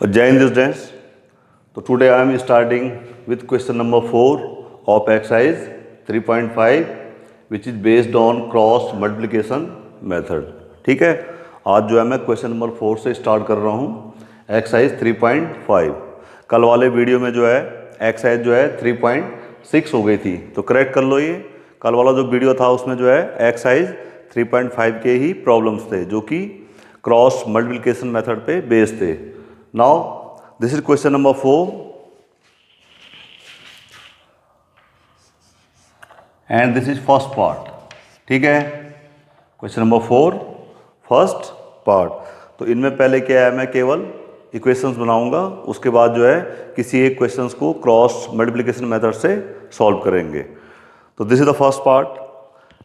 Jai Hind students. So today I am starting with question number 4 of exercise 3.5 which is based on cross multiplication method. ठीक है, आज जो है मैं question number 4 से start कर रहा हूँ एक्सरसाइज 3.5. कल वाले वीडियो में जो है एक्सरसाइज जो है 3.6 हो गई थी, तो करेक्ट कर लो. ये कल वाला जो वीडियो था उसमें जो है एक्सरसाइज 3.5 के ही प्रॉब्लम्स थे जो कि क्रॉस मल्टीप्लिकेशन मेथड पे बेस्ड थे. Now this is question number 4 and this is first part. ठीक है, क्वेश्चन नंबर 4 फर्स्ट पार्ट. तो इनमें पहले क्या है, मैं केवल इक्वेशंस बनाऊंगा, उसके बाद जो है किसी एक क्वेश्चंस को क्रॉस मल्टीप्लिकेशन मेथड से सॉल्व करेंगे. तो this is the first part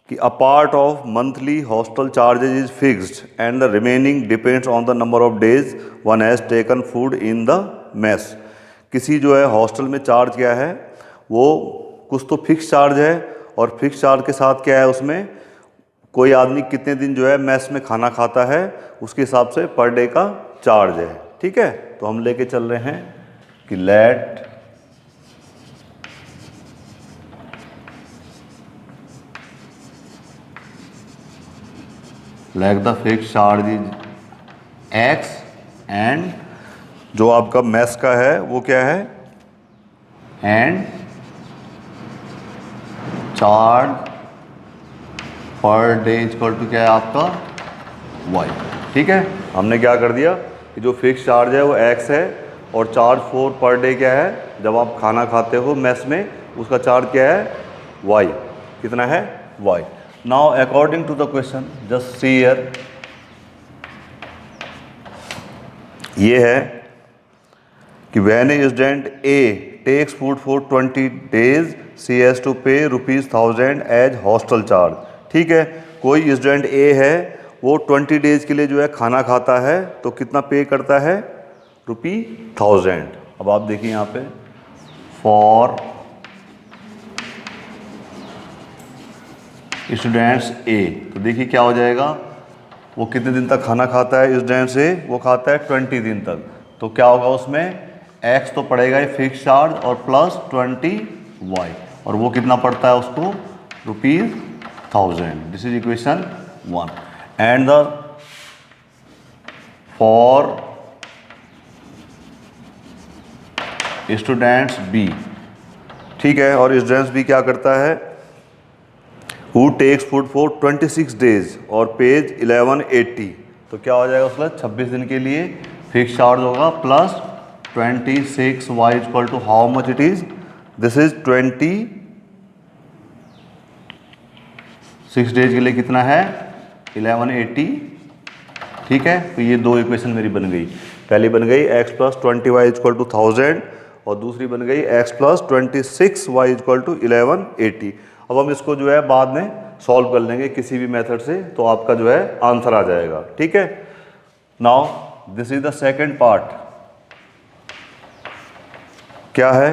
कि a part of monthly hostel charges is fixed and the remaining depends on the number of days one has taken food in the mess. किसी जो है hostel में charge क्या है, वो कुछ तो फिक्स चार्ज है और फिक्स चार्ज के साथ क्या है, उसमें कोई आदमी कितने दिन जो है मेस में खाना खाता है उसके हिसाब से पर डे का चार्ज है. ठीक है, तो हम लेके चल रहे हैं कि let the fix charge is x and जो आपका मेस का है वो क्या है, and charge per day equal to क्या है आपका वाई. ठीक है, हमने क्या कर दिया कि जो फिक्स चार्ज है वो एक्स है और चार्ज फॉर पर डे क्या है, जब आप खाना खाते हो मेस में उसका चार्ज क्या है, वाई. कितना है, y. Now according to the question just see here, ये है कि when a student A takes food for 20 days she has to pay ₹1000 as hostel charge. ठीक है, कोई स्टूडेंट ए है वो 20 days के लिए जो है खाना खाता है तो कितना पे करता है, ₹1000. अब आप देखिए यहाँ पे फॉर स्टूडेंट्स ए, तो देखिए क्या हो जाएगा, वो कितने दिन तक खाना खाता है स्टूडेंट्स ए, वो खाता है 20 दिन तक. तो क्या होगा उसमें, एक्स तो पड़ेगा ये फिक्स चार्ज और प्लस 20 वाई, और वो कितना पड़ता है उसको, ₹1000. This is equation 1. And the for students B. ठीक है, और स्टूडेंट्स बी क्या करता है, who takes food for 26 days और पेज 1180. तो क्या हो जाएगा उसका 26 दिन के लिए फिक्स चार्ज होगा plus 26 y equal to how much it is, this is 26 days के लिए कितना है, 1180. ठीक है, तो ये दो इक्वेशन मेरी बन गई. पहली बन गई x plus 20y equal to 1000 और दूसरी बन गई x plus 26y equal to 1180. अब हम इसको जो है बाद में सॉल्व कर लेंगे किसी भी मेथड से, तो आपका जो है आंसर आ जाएगा. ठीक है, now this is the second part. क्या है,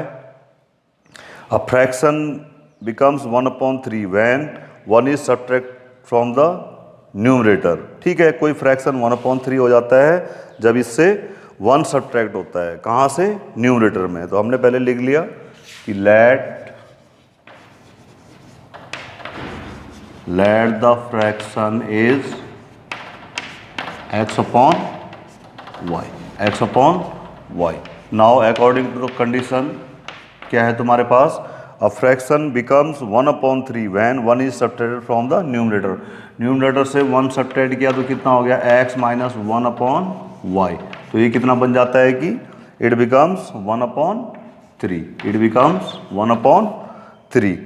अ fraction becomes 1/3 when 1 is subtract from the numerator. ठीक है, कोई फ्रैक्शन 1/3 हो जाता है जब इससे 1 सब्ट्रैक्ट होता है. कहाँ से, न्यूमरेटर में. तो हमने पहले लिख लिया कि let the fraction is x upon y. x upon y. Now according to the condition क्या है तुम्हारे पास, a fraction becomes 1/3 when 1 is subtracted from the numerator. Numerator से 1 सब्ट्रैक्ट किया तो कितना हो गया, x माइनस 1/y. तो ये कितना बन जाता है कि it becomes 1/3. It becomes 1/3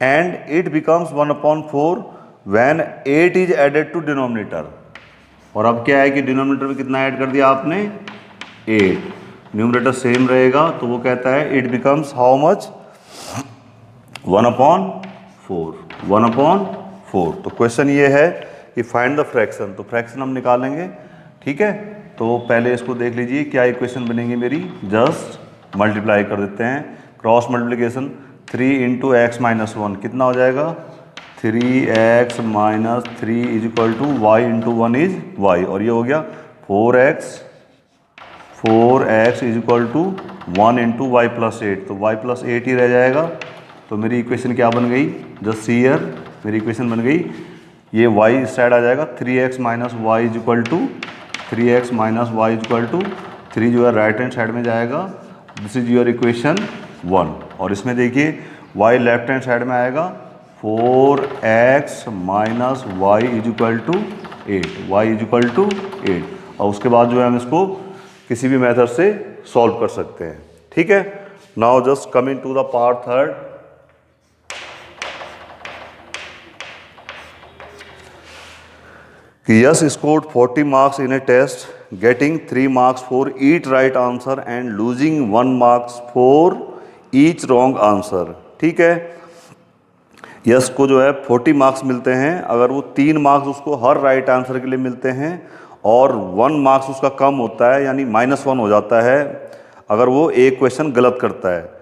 and it becomes 1/4 when 8 is added to denominator. और अब क्या है कि डिनोमिनेटर में कितना ऐड कर दिया आपने, 8. न्यूमरेटर सेम रहेगा तो वो कहता है इट बिकम्स हाउ मच, 1/4. 1/4. तो क्वेश्चन ये है कि फाइंड द फ्रैक्शन. तो फ्रैक्शन हम निकालेंगे. ठीक है, तो पहले इसको देख लीजिए क्या इक्वेशन बनेगी मेरी. जस्ट मल्टीप्लाई कर देते हैं, cross multiplication. 3 into x minus 1 कितना हो जाएगा, 3x minus 3 is equal to y into 1 is y. और ये हो गया 4x 4x is equal to 1 into y plus 8, तो y प्लस 8 ही रह जाएगा। तो मेरी इक्वेशन क्या बन गई, जस्ट सी हियर, मेरी इक्वेशन बन गई, ये y इस साइड आ जाएगा 3x minus Y is equal to 3x minus Y is equal to 3 जो है राइट हैंड साइड में जाएगा। This is your equation 1। और इसमें देखिए y लेफ्ट हैंड साइड में आएगा 4x minus Y is equal to 8, y is equal to 8। और उसके बाद जो है हम इसको किसी भी मेथड से सॉल्व कर सकते हैं, ठीक है। Now just coming to the part third. कि Yash scored 40 marks in a test, getting 3 marks for each right answer and losing 1 marks for each wrong answer, ठीक है। यस को जो है 40 मार्क्स मिलते हैं अगर वो 3 मार्क्स उसको हर राइट आंसर के लिए मिलते हैं, और 1 मार्क्स उसका कम होता है यानी -1 हो जाता है अगर वो एक क्वेश्चन गलत करता है।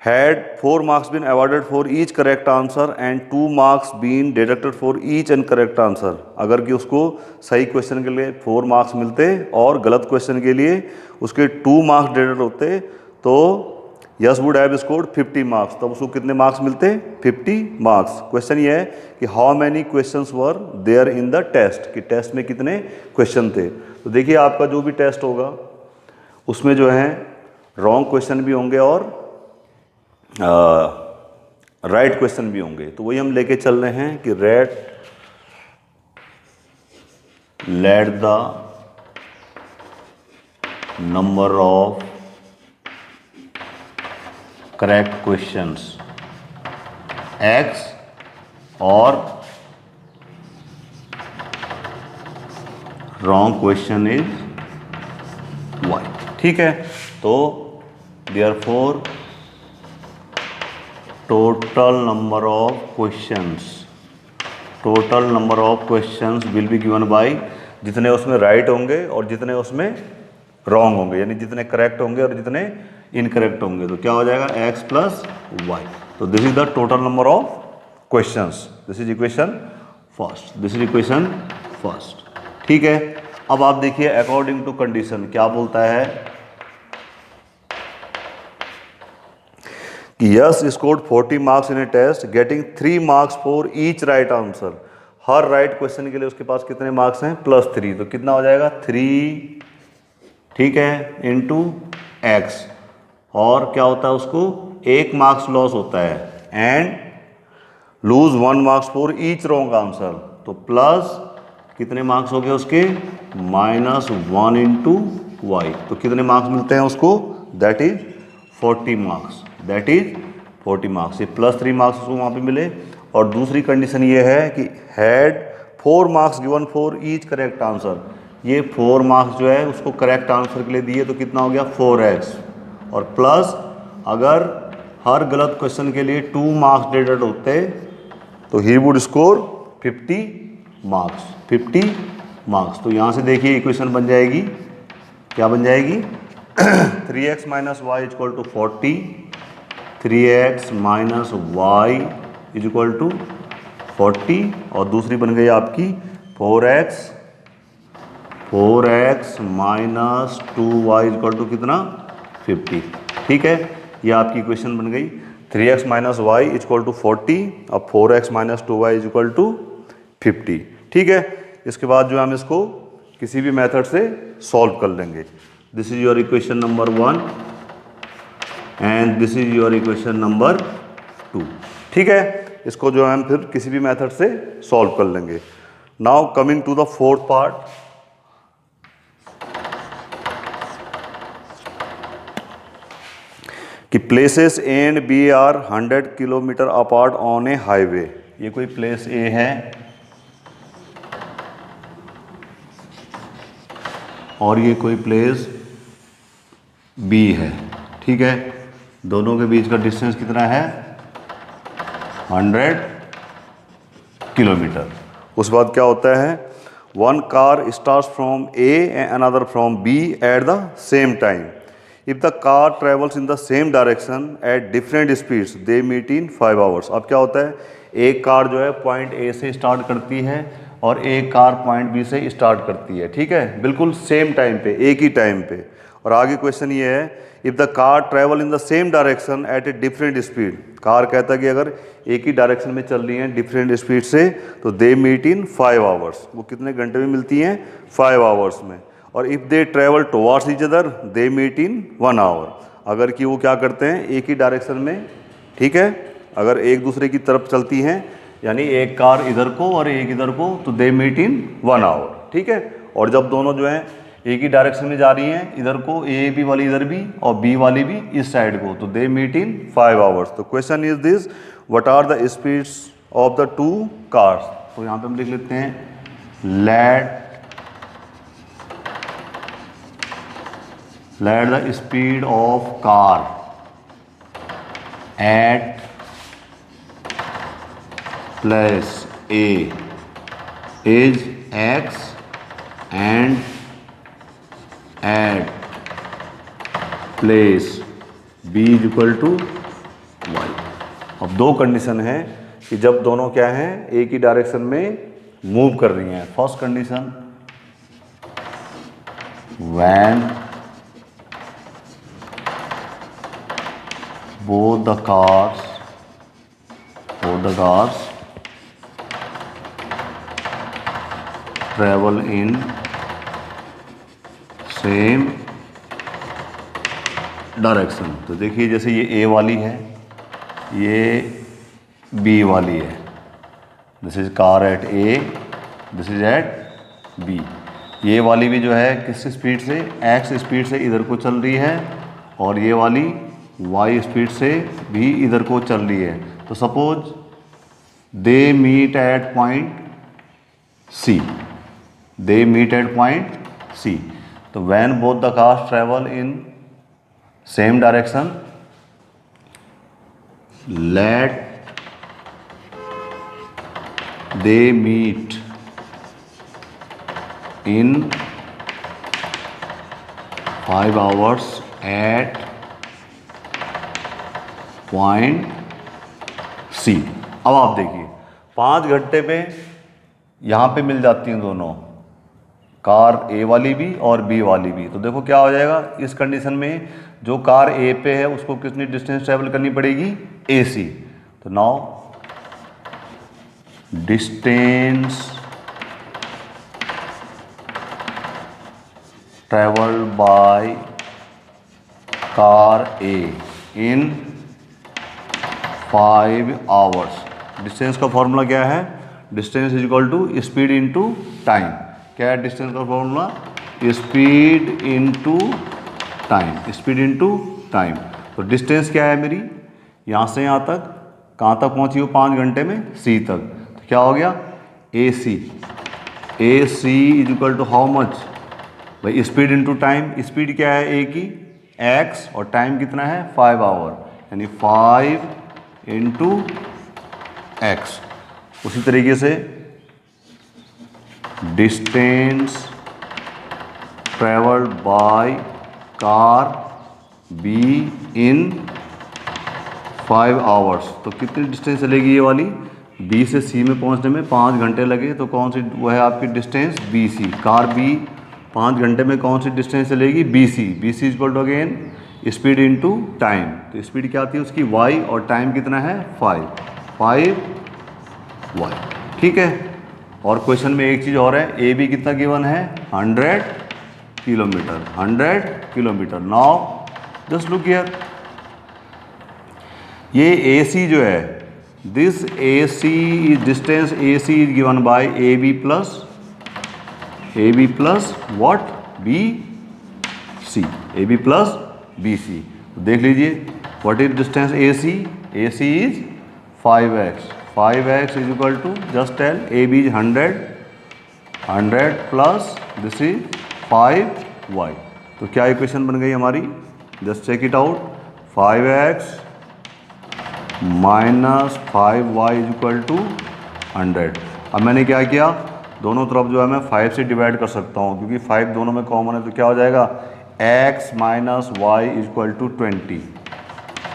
Had 4 marks been awarded for each correct answer and 2 marks been deducted for each incorrect answer, अगर कि उसको सही क्वेश्चन के लिए 4 मार्क्स मिलते और गलत क्वेश्चन के लिए उसके 2 मार्क्स डिडक्ट होते, तो yes would have scored 50 marks. तब उसको कितने मार्क्स मिलते, 50 मार्क्स। क्वेश्चन ये है कि how many questions were there in the test, कि टेस्ट में कितने क्वेश्चन थे। तो देखिए आपका जो भी टेस्ट होगा उसमें जो है रॉन्ग क्वेश्चन भी होंगे और राइट क्वेश्चन भी होंगे। तो वही हम लेके चल रहे हैं कि let the number of correct questions x और रॉन्ग क्वेश्चन इज y, ठीक है। तो therefore total number of questions will be given by, जितने उसमें राइट होंगे और जितने उसमें रॉन्ग होंगे, यानी जितने करेक्ट होंगे और जितने इनकरेक्ट होंगे, तो क्या हो जाएगा x प्लस वाई। तो this is the total number of questions. This is equation first, ठीक है। अब आप देखिए अकॉर्डिंग टू कंडीशन क्या बोलता है कि Yash scored 40 marks in a test, getting 3 marks for each right answer. हर राइट क्वेश्चन के लिए उसके पास कितने मार्क्स हैं, +3, तो कितना हो जाएगा 3, ठीक है, इंटू एक्स। और क्या होता है उसको 1 मार्क्स लॉस होता है, and lose 1 marks for each wrong answer, तो प्लस कितने मार्क्स हो गए उसके, -1 इंटू वाई। तो कितने मार्क्स मिलते हैं उसको, दैट इज 40 मार्क्स, ये +3 मार्क्स उसको वहाँ पे मिले। और दूसरी कंडीशन ये है कि had 4 marks given for each correct answer, ये 4 मार्क्स जो है उसको करेक्ट आंसर के लिए दिए, तो कितना हो गया 4x, और प्लस अगर हर गलत क्वेश्चन के लिए 2 मार्क्स डिडक्ट होते तो ही वुड स्कोर 50 मार्क्स। तो यहाँ से देखिए इक्वेशन बन जाएगी, क्या बन जाएगी 3x minus Y is equal to 40, 3x minus Y is equal to 40, और दूसरी बन गई आपकी 4x minus 2y is equal to कितना 50, ठीक है। ये आपकी इक्वेशन बन गई 3x minus Y is equal to 40 और 4x minus 2y is equal to 50, ठीक है। इसके बाद जो हम इसको किसी भी मेथड से सॉल्व कर लेंगे। This is your equation number 1 and this is your equation number 2, ठीक है। इसको जो है हम फिर किसी भी मेथड से सॉल्व कर लेंगे। Now coming to the fourth part, कि places A and B are 100 kilometre apart on a highway. ये कोई प्लेस ए है और ये कोई प्लेस बी है, ठीक है। दोनों के बीच का डिस्टेंस कितना है 100 किलोमीटर। उस बाद क्या होता है, one car starts from A and another from B at the same time. If the car travels in the same direction at different speeds they meet in 5 hours. अब क्या होता है, एक कार जो है पॉइंट ए से start करती है और एक कार पॉइंट बी से स्टार्ट करती है, ठीक है, बिल्कुल सेम टाइम पे, एक ही टाइम पे, और आगे क्वेश्चन ये है, if the car travel in the same direction eight a different speed, car कहता है कि अगर एक ही डायरेक्शन में चल रही हैं डिफरेंट स्पीड से, तो दे मीट इन 5 आवर्स, वो कितने घंटे में मिलती हैं? 5 आवर्स में। और if they travel towards each other they meet in 1 hour, अगर कि वो क्या करते हैं एक ही डायरेक्शन में, ठीक है, अगर एक दूसरे की तरफ चलती हैं, यानी एक कार इधर को और एक इधर को, तो दे मीट इन 1 आवर, ठीक है। और जब दोनों जो हैं एक ही डायरेक्शन में जा रही हैं, इधर को ए बी वाली इधर भी और बी वाली भी इस साइड को, तो दे मीट इन 5 आवर्स। तो question is this, what are the speeds of the 2 cars. तो यहाँ पे हम लिख लेते हैं let the speed of car at place A is x and at place b is equal to y। अब दो कंडीशन है कि जब दोनों क्या हैं एक ही डायरेक्शन में मूव कर रही हैं। First condition, when both the cars travel in same direction. तो देखिए जैसे ये ए वाली है, ये बी वाली है, this is car at A, this is at B. ये वाली भी जो है किस स्पीड से, एक्स स्पीड से इधर को चल रही है, और ये वाली वाई स्पीड से भी इधर को चल रही है। तो suppose they meet at point C, they meet at point C. तो when both the cars travel in same direction, let they meet in 5 hours at point C. अब आप देखिए 5 घंटे में यहाँ पे मिल जाती हैं दोनों, कार ए वाली भी और बी वाली भी। तो देखो क्या हो जाएगा इस कंडीशन में, जो कार ए पे है उसको कितनी डिस्टेंस ट्रेवल करनी पड़ेगी, ए सी। तो now distance travel by car A in 5 hours. Distance का फॉर्मूला क्या है, distance is equal to speed into time. क्या है डिस्टेंस का formula, speed into time, speed into time. तो डिस्टेंस क्या है मेरी, यहाँ से यहाँ तक, कहाँ तक पहुँची हो 5 घंटे में, सी तक। तो क्या हो गया, A C is equal to how much, भाई स्पीड इनटू टाइम। स्पीड क्या है ए की, एक्स, और टाइम कितना है 5 आवर, यानी 5 इंटू एक्स। उसी तरीके से distance travelled by car be in 5 hours. तो कितनी डिस्टेंस चलेगी ये वाली, बी से सी में पहुंचने में 5 घंटे लगे, तो कौन सी वो है आपकी distance, B C. Car B 5 घंटे में कौन सी डिस्टेंस चलेगी, B C. B C equal to again speed into time. तो स्पीड क्या आती है उसकी, वाई, और टाइम कितना है 5 वाई, ठीक है। और क्वेश्चन में एक चीज़ और है, ए बी कितना गिवन है, 100 kilometre, 100 kilometre. Now just look here, ये ए सी जो है, this A C distance A C is given by A B plus what, B C, A B plus B C. देख लीजिए what is distance A C is 5x, 5x is equal to, just tell A B is 100 plus this is 5y। तो क्या equation बन गई हमारी, just check it out, 5x minus 5y is equal to 100। अब मैंने क्या किया, दोनों तरफ जो है मैं 5 से डिवाइड कर सकता हूँ, क्योंकि 5 दोनों में कॉमन है। तो क्या हो जाएगा, x minus Y is equal to 20,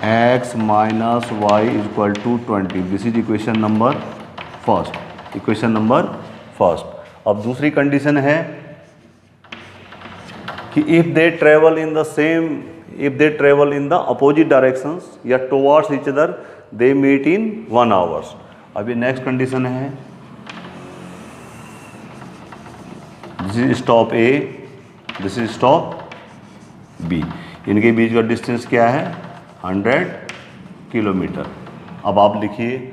x minus Y is equal to 20। This is equation number first, equation number first. अब दूसरी कंडीशन है कि if they travel in the same, if they travel in the opposite directions या towards each other they meet in 1 hours. अभी next condition है, this is stop A, this is stop B, इनके बीच का distance क्या है 100 kilometre. अब आप लिखिए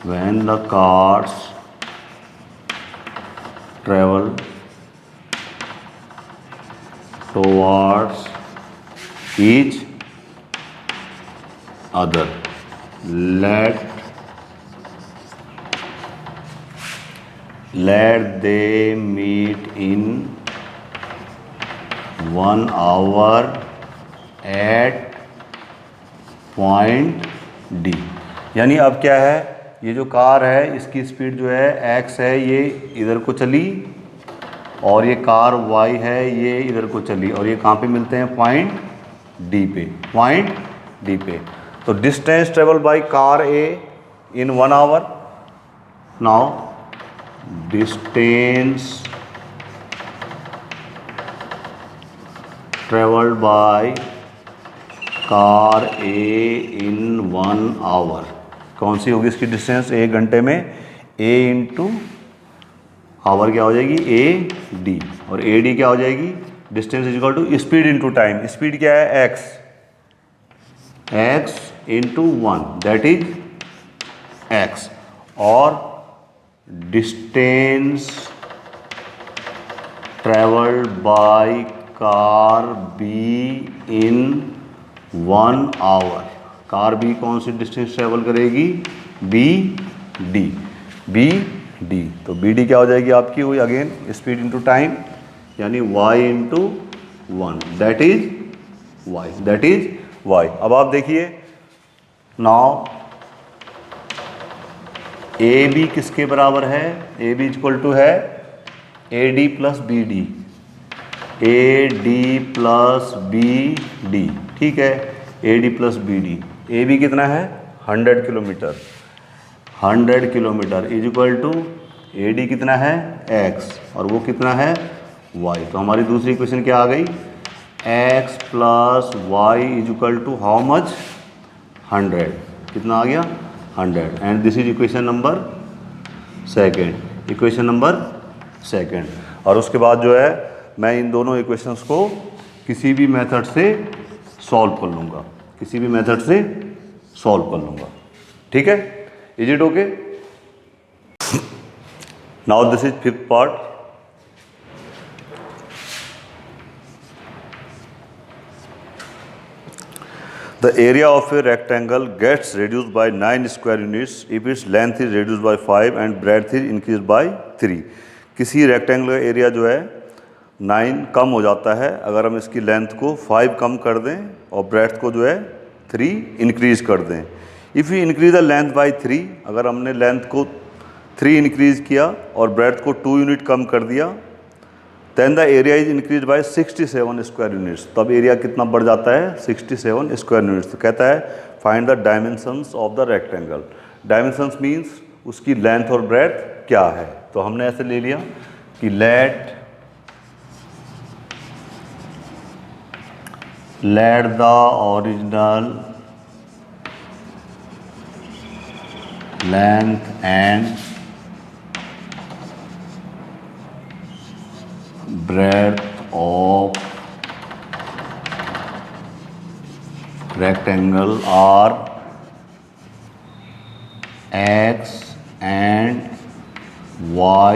when the cars travel towards each other, let they meet in 1 hour at point D। यानी अब क्या है, ये जो कार है इसकी स्पीड जो है x है, ये इधर को चली, और ये कार y है ये इधर को चली, और ये कहाँ पे मिलते हैं पॉइंट D पे, पॉइंट D पे। तो distance travel by car A in 1 hour. Now distance travelled by car A in 1 hour, कौन सी होगी इसकी डिस्टेंस 1 घंटे में, A इंटू आवर क्या हो जाएगी AD, और AD क्या हो जाएगी, distance is equal to speed into time. Speed क्या है x into 1 that is x, और distance travelled by car B in 1 hour, car B कौन सी डिस्टेंस ट्रेवल करेगी, BD, BD। तो BD क्या हो जाएगी आपकी, हुई अगेन स्पीड इंटू टाइम, यानी y into 1 that is y। अब आप देखिए नाउ AB किसके बराबर है, AB इक्वल टू है AD plus BD, AD plus BD, ठीक है, AD प्लस BD। AB कितना है 100 kilometre, 100 kilometre is equal to AD कितना है x, और वो कितना है y। तो हमारी दूसरी इक्वेशन क्या आ गई, x plus y is equal to how much 100, कितना आ गया 100, and this is equation number second, equation number second. और उसके बाद जो है मैं इन दोनों इक्वेशंस को किसी भी मेथड से सॉल्व कर लूँगा, किसी भी मेथड से सॉल्व कर लूँगा, ठीक है, is it okay. Now this is fifth part. The area of a rectangle gets reduced by 9 square units if its length is reduced by 5 and breadth is increased by 3। किसी rectangle का area जो है 9 कम हो जाता है अगर हम इसकी लेंथ को 5 कम कर दें और ब्रेड्थ को जो है 3 इंक्रीज़ कर दें। If you increase the length by 3, अगर हमने लेंथ को 3 इंक्रीज़ किया और ब्रेड्थ को 2 यूनिट कम कर दिया, then the area is increase by 67 square units. तब एरिया कितना बढ़ जाता है 67 स्क्वायर यूनिट्स। तो कहता है find the dimensions of the rectangle. Dimensions means उसकी लेंथ और ब्रेड्थ क्या है। तो हमने ऐसे ले लिया कि let the original length and breadth of rectangle are x and y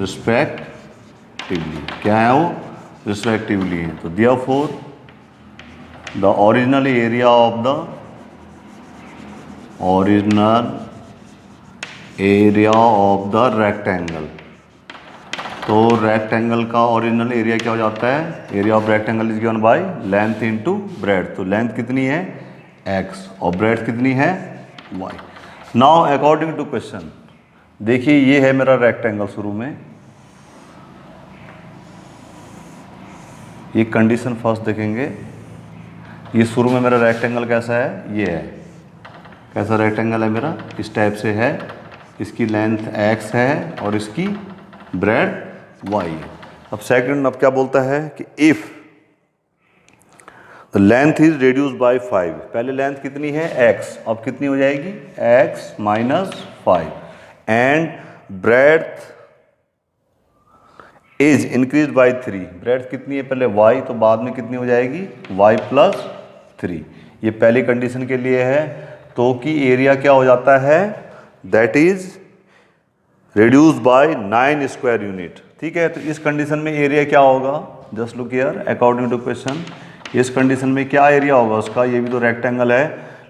respectively। क्या है वो respectively है। तो therefore the original area of the rectangle, तो रेक्टेंगल का ओरिजिनल एरिया क्या हो जाता है, area of rectangle is given by length into breadth. तो लेंथ कितनी है x और ब्रेड्थ कितनी है y। Now according to question, देखिए ये है मेरा रेक्टेंगल, शुरू में ये कंडीशन फर्स्ट देखेंगे, ये शुरू में मेरा रेक्टेंगल कैसा है, ये है, कैसा रेक्टेंगल है मेरा, इस टाइप से है इसकी लेंथ x है और इसकी ब्रेड y है। अब सेकंड अब क्या बोलता है कि if the length is reduce bye 5, पहले लेंथ कितनी है x, अब कितनी हो जाएगी x minus 5, and breadth is increase bye 3, breadth कितनी है पहले y, तो बाद में कितनी हो जाएगी y प्लस 3, ये पहली कंडीशन के लिए है। तो कि एरिया क्या हो जाता है, that is reduce by 9 square unit. ठीक है, तो इस कंडीशन में एरिया क्या होगा, just look here according to question, इस कंडीशन में क्या एरिया होगा उसका, ये भी तो रेक्टेंगल है,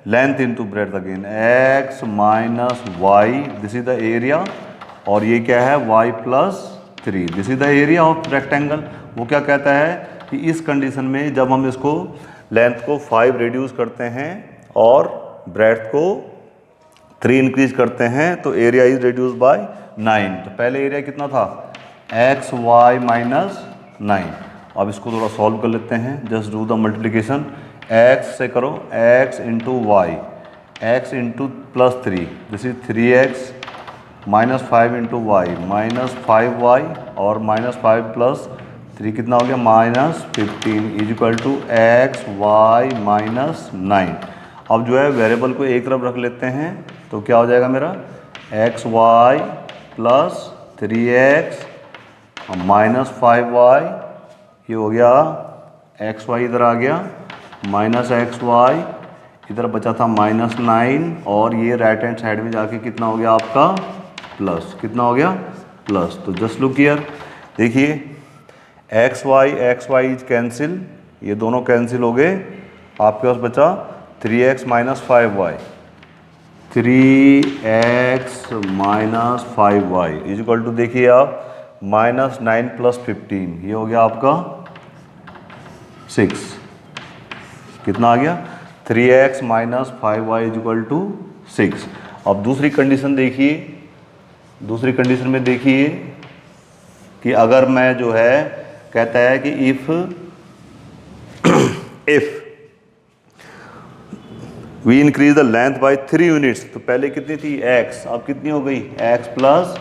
length into breadth again x minus y, this is the area, और ये क्या है y plus 3, this is the area of rectangle. वो क्या कहता है कि इस कंडीशन में जब हम इसको लेंथ को 5 रिड्यूस करते हैं और ब्रेड्थ को 3 इंक्रीज करते हैं तो एरिया इज रिड्यूस बाय 9। तो पहले एरिया कितना था एक्स वाई माइनस 9। अब इसको थोड़ा सॉल्व कर लेते हैं, just do the multiplication, x से करो x into y, x into plus 3, this is 3x minus 5 into y minus 5y, और माइनस 5 प्लस 3 कितना हो गया minus 15 is equal to x y minus 9। अब जो है वेरिएबल को एक तरफ रख लेते हैं, तो क्या हो जाएगा मेरा x y plus 3x minus 5y, ये हो गया एक्स वाई इधर आ गया, माइनस एक्स वाई इधर बचा था माइनस 9, और ये राइट हैंड साइड में जाके कितना हो गया आपका प्लस, कितना हो गया प्लस। तो जस्ट लुक हियर, देखिए एक्स वाई इज कैंसिल, ये दोनों कैंसिल हो गए, आपके पास बचा 3x minus 5y, 3x minus 5y is equal to देखिए आप माइनस 9 प्लस 15, ये हो गया आपका 6, कितना आ गया 3x minus 5y is equal to 6। अब दूसरी कंडीशन देखिए, दूसरी कंडीशन में देखिए कि अगर मैं जो है कहता है कि if we increase the length by 3 units, तो पहले कितनी थी x, अब कितनी हो गई x प्लस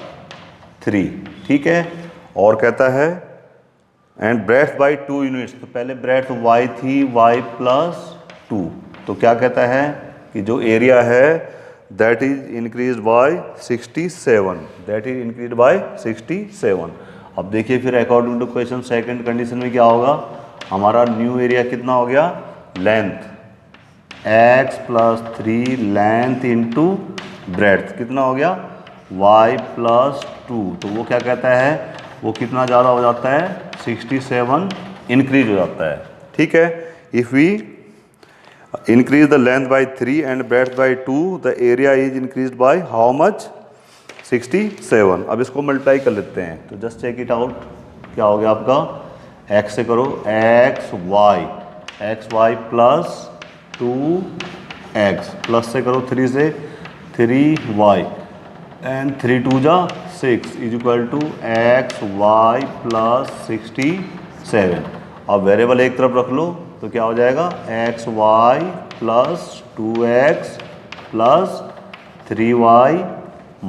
3, ठीक है, और कहता है एंड ब्रेड्थ बाय 2 यूनिट्स, तो पहले ब्रेड्थ y थी y प्लस 2, तो क्या कहता है कि जो एरिया है that is increase by 67, that is increase by 67। अब देखिए फिर according to question second condition में क्या होगा, हमारा न्यू एरिया कितना हो गया length x plus 3 length into breadth कितना हो गया y प्लस 2, तो वो क्या कहता है वो कितना ज़्यादा हो जाता है 67 इंक्रीज हो जाता है। ठीक है, if we increase the length by 3 and breadth by 2, the area is increased by how much 67। अब इसको मल्टीप्लाई कर लेते हैं, तो जस्ट चेक इट आउट, क्या हो गया आपका x से करो x y plus 2x, plus से करो 3 से 3y एंड 3 2 जा 6 is equal to x y plus 67। अब वेरिएबल एक तरफ रख लो तो क्या हो जाएगा x y plus 2x plus 3y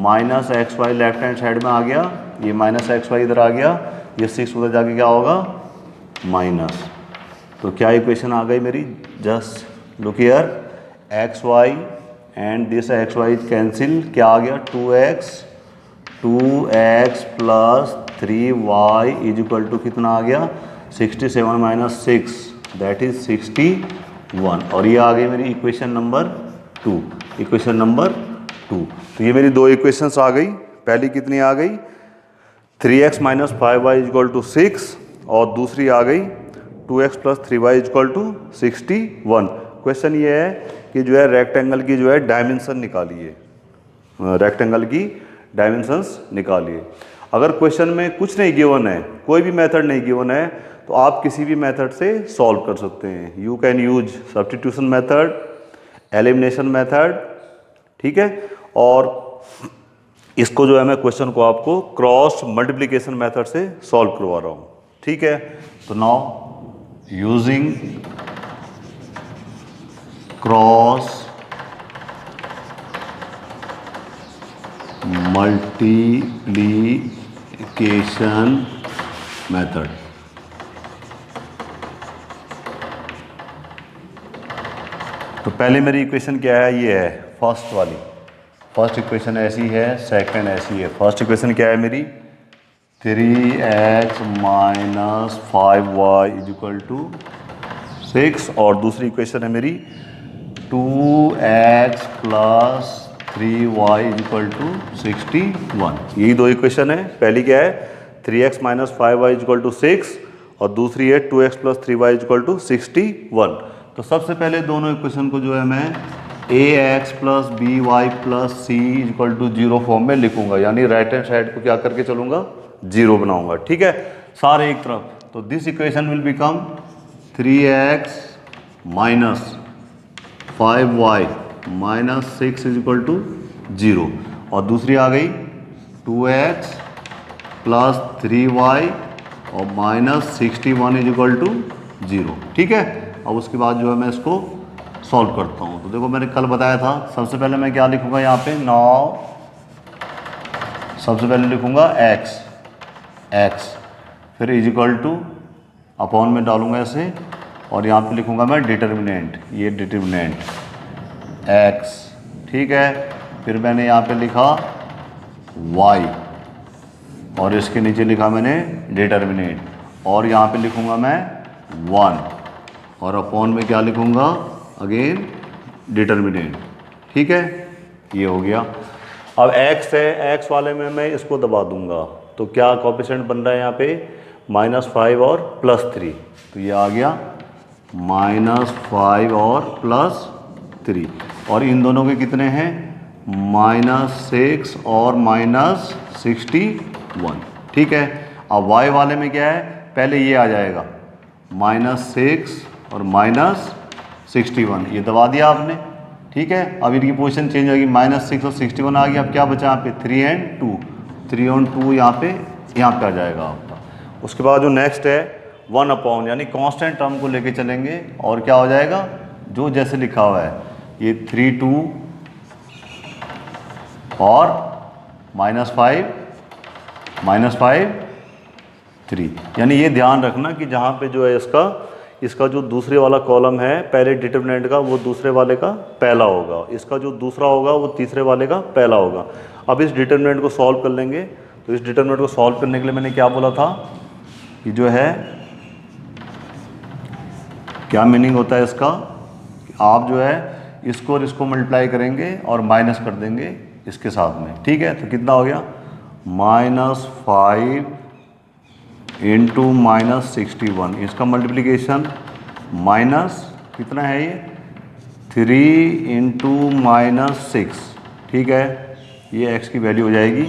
minus x y left hand side में आ गया, ये माइनस एक्स वाई इधर आ गया, ये 6 उधर जाके क्या होगा माइनस। तो क्या इक्वेशन आ गई मेरी, just look here x y and this x y cancel, क्या आ गया 2x plus 3y is equal to कितना आ गया 67 माइनस 6 दैट इज 61, और ये आ गई मेरी इक्वेशन नंबर 2, इक्वेशन नंबर 2। तो ये मेरी दो इक्वेशंस आ गई, पहली कितनी आ गई 3x minus 5y is equal to 6, और दूसरी आ गई 2x plus 3y is equal to 61। Question ये है कि जो है रेक्टेंगल की जो है डायमेंशन निकालिए, रेक्टेंगल की डायमेंशंस निकालिए। अगर क्वेश्चन में कुछ नहीं गिवन है, कोई भी मेथड नहीं गिवन है, तो आप किसी भी मेथड से सॉल्व कर सकते हैं। You can use substitution method, elimination method, ठीक है, और इसको जो है मैं क्वेश्चन को आपको क्रॉस मल्टीप्लिकेशन मेथड से सॉल्व करवा रहा हूँ। ठीक है, तो now using cross multiplication method. तो पहले मेरी इक्वेशन क्या है, ये है फर्स्ट वाली। फर्स्ट इक्वेशन ऐसी है, सेकंड ऐसी है। फर्स्ट इक्वेशन क्या है मेरी, 3x minus 5y is equal to 6, और दूसरी इक्वेशन है मेरी 2x plus 3y is equal to 61। यही दो इक्वेशन है। पहली क्या है 3x minus 5y is equal to 6, और दूसरी है 2x plus 3y is equal to 61। तो सबसे पहले दोनों इक्वेशन को जो है मैं ax plus B y plus C equal to 0 form में लिखूंगा, यानी राइट हैंड साइड को क्या करके चलूंगा, 0 बनाऊंगा। ठीक है, सारे एक तरफ। तो this equation will become 3x minus 5y minus 6 is equal to 0, और दूसरी आ गई 2x प्लस 3y और माइनस 61 इज इक्वल टू 0। ठीक है, अब उसके बाद जो है मैं इसको सॉल्व करता हूँ। तो देखो मैंने कल बताया था, सबसे पहले मैं क्या लिखूंगा यहाँ पे, सबसे पहले लिखूंगा x, फिर इज इक्वल टू अपॉन में डालूंगा ऐसे, और यहाँ पे लिखूंगा मैं डिटर्मिनेंट, ये डिटर्मिनेंट x। ठीक है, फिर मैंने यहाँ पे लिखा y, और इसके नीचे लिखा मैंने डिटर्मिनेंट, और यहाँ पे लिखूंगा मैं 1, और अपॉन में क्या लिखूंगा, अगेन डिटर्मिनेंट। ठीक है, ये हो गया। अब x है, x वाले में मैं इसको दबा दूंगा, तो क्या कोएफिशिएंट बन रहा है यहाँ पे, -5 और +3। तो ये आ गया -5 और +3, और इन दोनों के कितने हैं, -6 और -61। ठीक है, अब y वाले में क्या है, पहले ये आ जाएगा -6 और -61, ये दबा दिया आपने। ठीक है, अब इनकी पोजीशन चेंज होगी, -6 और 61 आ गया। अब क्या बचा यहाँ पे, 3 और 2 यहाँ पे आ जाएगा आपका। उसके बाद जो नेक्स्ट है 1 अपॉन, यानी कांस्टेंट टर्म को लेके चलेंगे, और क्या हो जाएगा, जो जैसे लिखा हुआ है, ये 3 2 और -5 3। यानी ये ध्यान रखना कि जहाँ पे जो है इसका जो दूसरे वाला कॉलम है पहले डिटर्मिनेंट का, वो दूसरे वाले का पहला होगा, इसका जो दूसरा होगा वो तीसरे वाले का पहला होगा। अब इस डिटर्मिनेंट को सॉल्व कर लेंगे। तो इस डिटर्मिनेंट को सॉल्व करने के लिए मैंने क्या बोला था कि जो है, क्या मीनिंग होता है इसका, आप जो है इसको और इसको मल्टीप्लाई करेंगे और माइनस कर देंगे इसके साथ में। ठीक है, तो कितना हो गया, -5 इंटू -61, इसका मल्टीप्लिकेशन माइनस कितना है ये, 3 इंटू -6। ठीक है, ये x की वैल्यू हो जाएगी,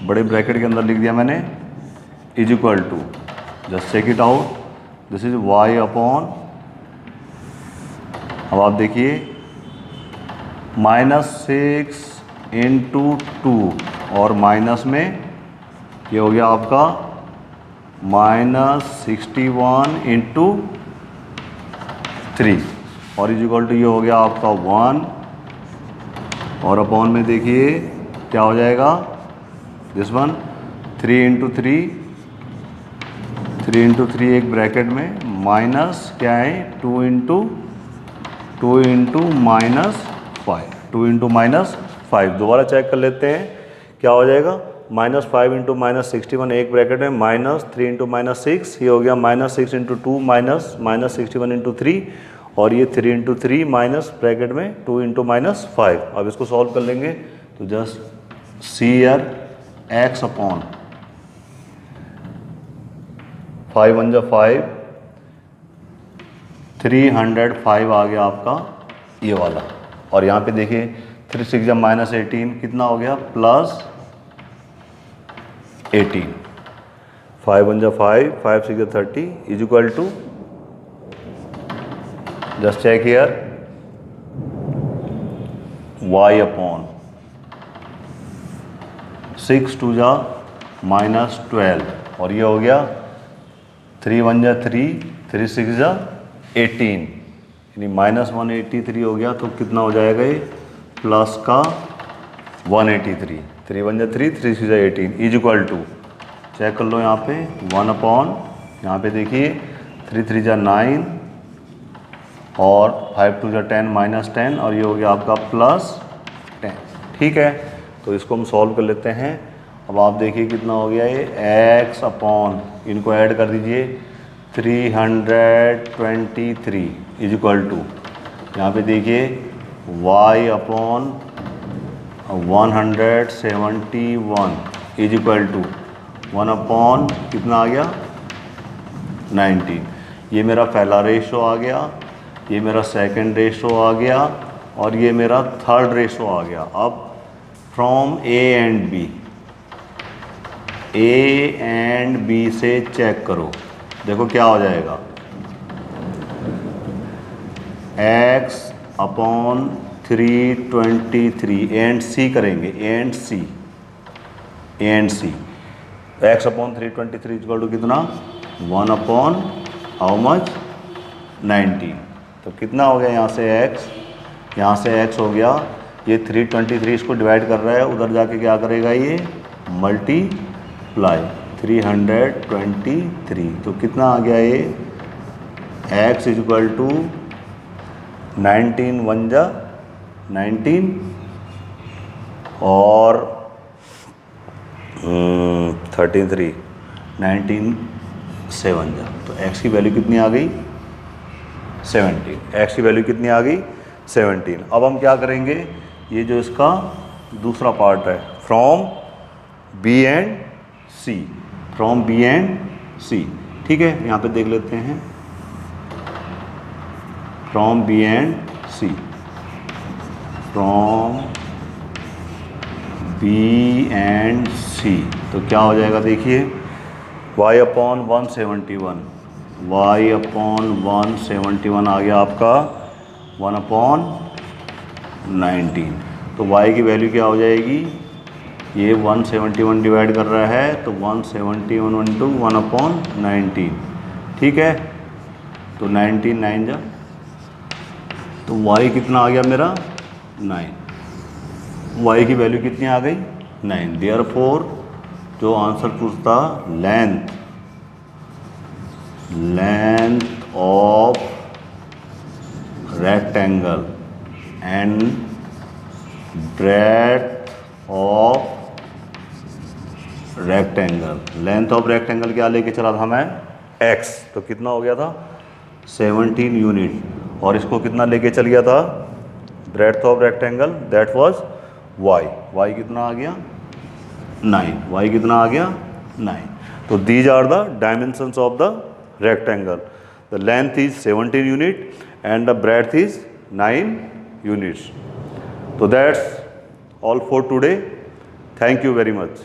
बड़े ब्रैकेट के अंदर लिख दिया मैंने, is equal to, just check it out, this is y upon, अब आप देखिए -6 इंटू 2, और माइनस में ये हो गया आपका -61 इंटू 3, और इज इक्वल टू ये हो गया आपका 1, और अपॉन में देखिए क्या हो जाएगा, दिस वन 3 इंटू 3 एक ब्रैकेट में, माइनस क्या है 2 इंटू -5, दोबारा चेक कर लेते हैं क्या हो जाएगा, -5 इंटू -61 एक ब्रैकेट में, -3 इंटू -6, ये हो गया -6 इंटू 2 -61 इंटू 3, और ये 3 इंटू 3 माइनस ब्रैकेट में 2 इंटू -5। अब इसको सॉल्व कर लेंगे, तो जस्ट सी यर x अपॉन 5 1 जा 5, 305 आ गया आपका ये वाला, और यहाँ पे देखिए 3 6 जा -18 कितना हो गया, +18, 5 1 जा 5, 5 6 जा 30 is equal to, just check here, y upon 6 2 जा -12, और ये हो गया 3 1 जा 3, 3 6 जा 18, यानी -183 हो गया। तो कितना हो जाएगा ये, प्लस का 183, 3 1 जा 3, 3 6 जा 18 इज इक्वल टू, चेक कर लो यहाँ पे 1 अपॉन, यहाँ पे देखिए 3 3 जा 9 और 5 2 जा 10 माइनस 10 और ये हो गया आपका प्लस 10। ठीक है, तो इसको हम सॉल्व कर लेते हैं। अब आप देखिए कितना हो गया ये x अपॉन, इनको ऐड कर दीजिए 323 इज इक्वल टू, यहाँ पे देखिए y upon 171 is equal to 1 upon कितना आ गया 19। ये मेरा पहला रेशो आ गया, ये मेरा सेकंड रेशो आ गया और ये मेरा थर्ड रेशो आ गया। अब फ्रॉम ए एंड बी से चेक करो, देखो क्या हो जाएगा, x अपॉन 323 एंड सी करेंगे, and C x upon 323 equal to कितना 1 अपॉन हाउ मच 19। तो कितना हो गया यहाँ से x, यहाँ से x हो गया, ये 323 इसको डिवाइड कर रहा है, उधर जाके क्या करेगा ये मल्टीप्लाई 323, तो कितना आ गया ये x इज इक्वल टू 19 1 जा 19 और 33 19 7 जा, तो x की वैल्यू कितनी आ गई 17, x की वैल्यू कितनी आ गई 17। अब हम क्या करेंगे, ये जो इसका दूसरा पार्ट है फ्रॉम बी एंड सी, ठीक है, यहाँ पे देख लेते हैं फ्रॉम बी एंड सी, तो क्या हो जाएगा देखिए y अपॉन 171 आ गया आपका 1 अपॉन 19, तो y की वैल्यू क्या हो जाएगी, ये 171 डिवाइड कर रहा है तो 171 इंटू 1 अपॉन 19, ठीक है, तो 19 9 जा, तो y कितना आ गया मेरा 9, y की वैल्यू कितनी आ गई 9। देयरफॉर जो आंसर पूछता length of rectangle and breadth of rectangle, length of rectangle क्या लेके चला था मैं x, तो कितना हो गया था 17 यूनिट, और इसको कितना लेके चल गया था breadth of rectangle, that was y कितना आ गया 9, y कितना आ गया 9। तो these are the dimensions of the rectangle, the length is 17 unit and the breadth is 9 units. So that's all for today. Thank you very much.